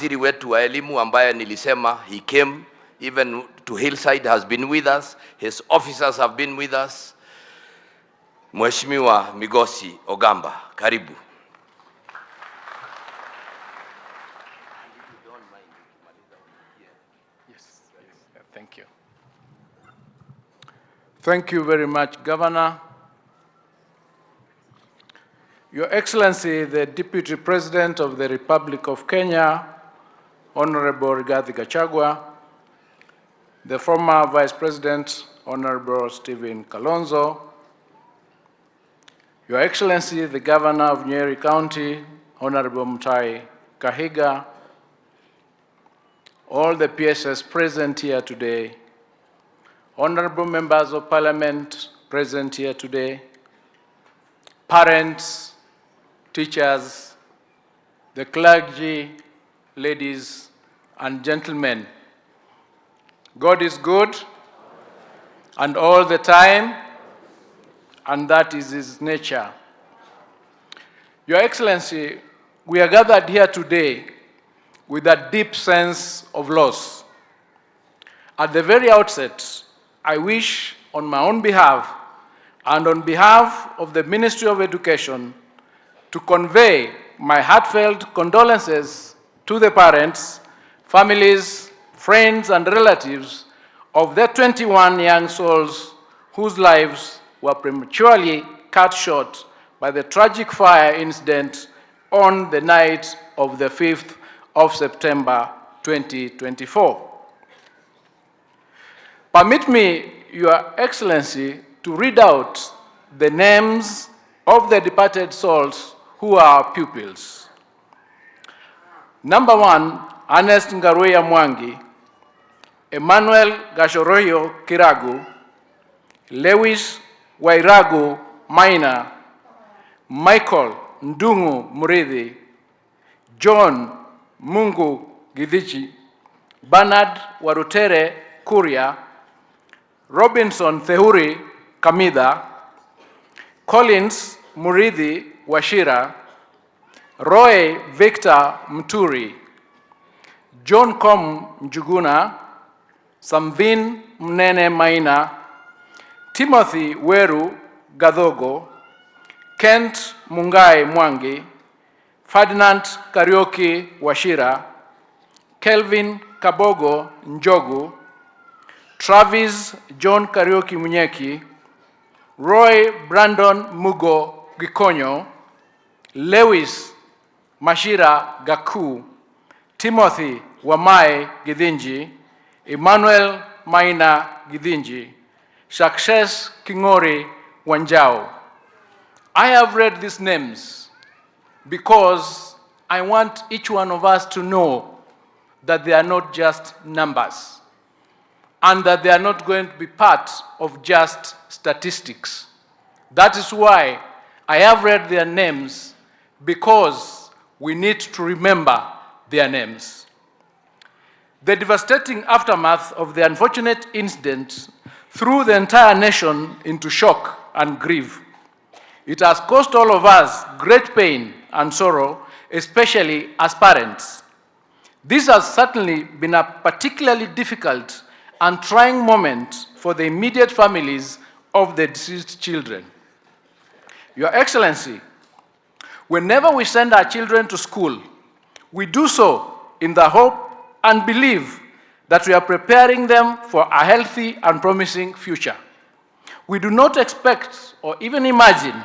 waziri wetu wa elimu ambaye nilisema he came even to Hillside, has been with us. His officers have been with us. Mheshimiwa Migosi Ogamba, karibu. Thank you. Thank you very much, Governor. Your Excellency, the Deputy President of the Republic of Kenya, Honorable Gachagua, the former Vice President, Honorable Stephen Kalonzo, Your Excellency, the Governor of Nyeri County, Honorable Mutahi Kahiga, all the PSS present here today, honorable members of Parliament present here today, parents, teachers, the clergy, ladies and gentlemen. God is good and all the time, and that is His nature. Your Excellency, we are gathered here today with a deep sense of loss. At the very outset, I wish on my own behalf and on behalf of the Ministry of Education to convey my heartfelt condolences to the parents, families, friends and relatives of the 21 young souls whose lives were prematurely cut short by the tragic fire incident on the night of the 5th of September 2024. Permit me, Your Excellency, to read out the names of the departed souls who are our pupils. Number 1, Ernest Ngaruya Mwangi, Emmanuel Gashoroyo Kiragu, Lewis Wairagu Maina, Michael Ndungu Murithi, John Mungu Githichi, Bernard Warutere Kuria, Robinson Thehuri Kamida, Collins Murithi Washira, Roy Victor Mturi, John Com Njuguna, Samvin Mnene Maina, Timothy Weru Gadhogo, Kent Mungai Mwangi, Ferdinand Karioki Washira, Kelvin Kabogo Njogu, Travis John Karioki Munyeki, Roy Brandon Mugo Gikonyo, Lewis Mashira Gaku, Timothy Wamai Githinji, Emmanuel Maina Githinji, Success Kingori Wanjao. I have read these names because I want each one of us to know that they are not just numbers and that they are not going to be part of just statistics. That is why I have read their names, because we need to remember their names. The devastating aftermath of the unfortunate incident threw the entire nation into shock and grief. It has caused all of us great pain and sorrow, especially as parents. This has certainly been a particularly difficult and trying moment for the immediate families of the deceased children. Your Excellency, whenever we send our children to school, we do so in the hope and belief that we are preparing them for a healthy and promising future. We do not expect or even imagine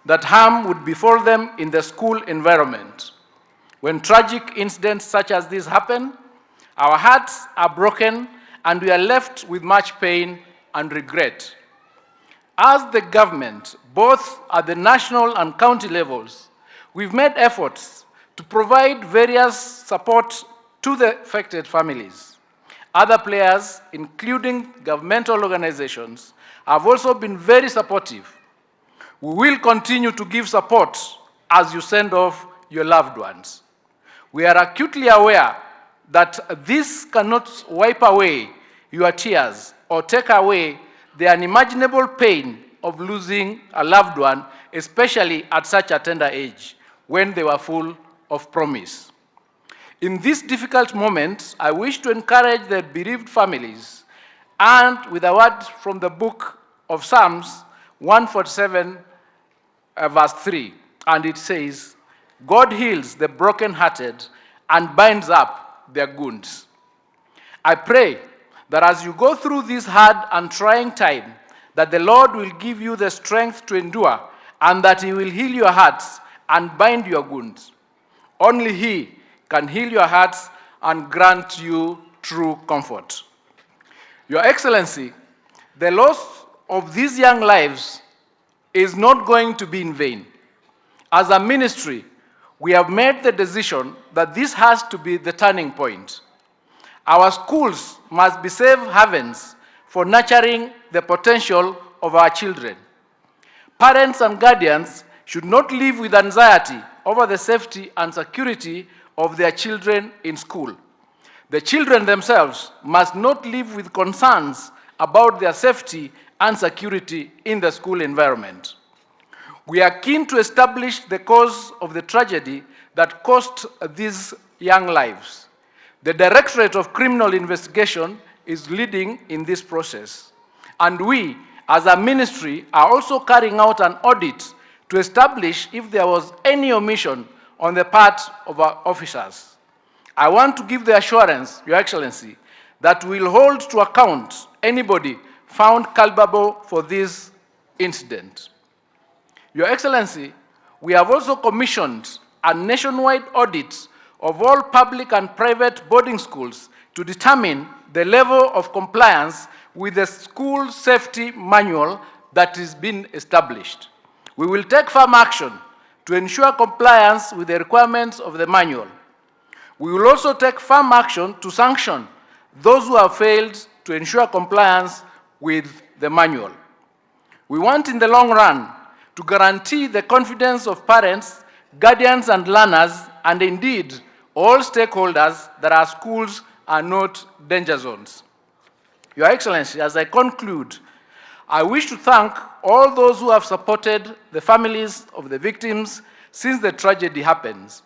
that harm would befall them in the school environment. When tragic incidents such as this happen, our hearts are broken and we are left with much pain and regret. As the government, both at the national and county levels, we've made efforts to provide various support to the affected families. Other players, including governmental organizations, have also been very supportive. We will continue to give support as you send off your loved ones. We are acutely aware that this cannot wipe away your tears or take away the unimaginable pain of losing a loved one, especially at such a tender age, when they were full of promise. In this difficult moment, I wish to encourage the bereaved families, and with a word from the book of Psalms 147, verse 3, and it says, God heals the brokenhearted and binds up their wounds. I pray that as you go through this hard and trying time, that the Lord will give you the strength to endure, and that He will heal your hearts and bind your wounds. Only He can heal your hearts and grant you true comfort. Your Excellency, the loss of these young lives is not going to be in vain. As a ministry, we have made the decision that this has to be the turning point. Our schools must be safe havens for nurturing the potential of our children. Parents and guardians should not live with anxiety over the safety and security of their children in school. The children themselves must not live with concerns about their safety and security in the school environment. We are keen to establish the cause of the tragedy that cost these young lives. The Directorate of Criminal Investigation is leading in this process, and we, as a ministry, are also carrying out an audit to establish if there was any omission on the part of our officers. I want to give the assurance, Your Excellency, that we will hold to account anybody found culpable for this incident. Your Excellency, we have also commissioned a nationwide audit of all public and private boarding schools to determine the level of compliance with the school safety manual that is being established. We will take firm action to ensure compliance with the requirements of the manual. We will also take firm action to sanction those who have failed to ensure compliance with the manual. We want in the long run to guarantee the confidence of parents, guardians and learners, and indeed all stakeholders that our schools are not danger zones. Your Excellency, as I conclude, I wish to thank all those who have supported the families of the victims since the tragedy happens.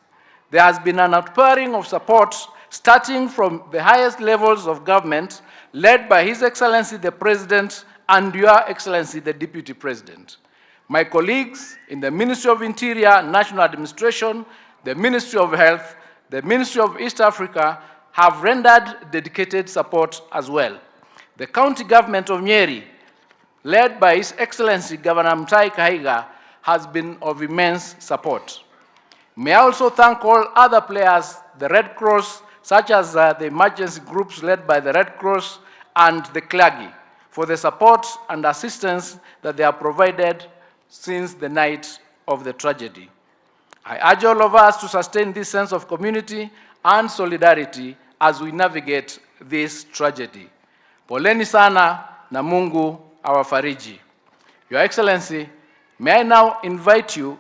There has been an outpouring of support starting from the highest levels of government, led by His Excellency the President and Your Excellency the Deputy President. My colleagues in the Ministry of Interior, National Administration, the Ministry of Health, the Ministry of East Africa have rendered dedicated support as well. The county government of Nyeri, led by His Excellency Governor Mutahi Kahiga, has been of immense support. May I also thank all other players, the Red Cross, such as the emergency groups led by the Red Cross and the clergy, for the support and assistance that they have provided since the night of the tragedy. I urge all of us to sustain this sense of community and solidarity as we navigate this tragedy. Poleni sana na Mungu awafariji. Your Excellency, may I now invite you